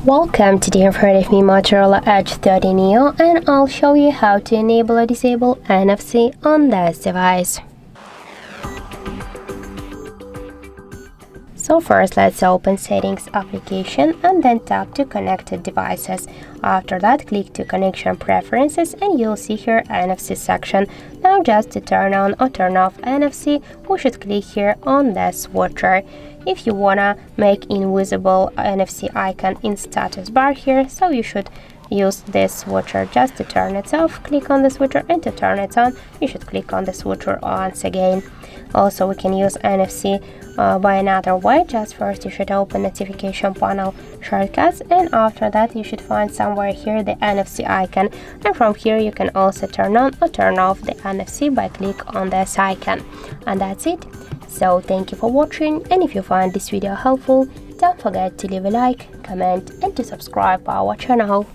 Welcome, today in front of me Motorola Edge 30 Neo, and I'll show you how to enable or disable NFC on this device. So first let's open Settings application and then tap to Connected Devices. After that, click to Connection Preferences and you'll see here NFC section. Now just to turn on or turn off NFC, we should click here on the switcher. If you wanna make invisible NFC icon in status bar here, so you should use this switcher just to turn it off. Click on the switcher, and to turn it on, you should click on the switcher once again. Also, we can use NFC by another way. Just first you should open notification panel shortcuts, and after that you should find somewhere here the NFC icon, and from here you can also turn on or turn off the NFC by click on this icon. And that's it. So thank you for watching, and if you find this video helpful, don't forget to leave a like, comment and to subscribe our channel.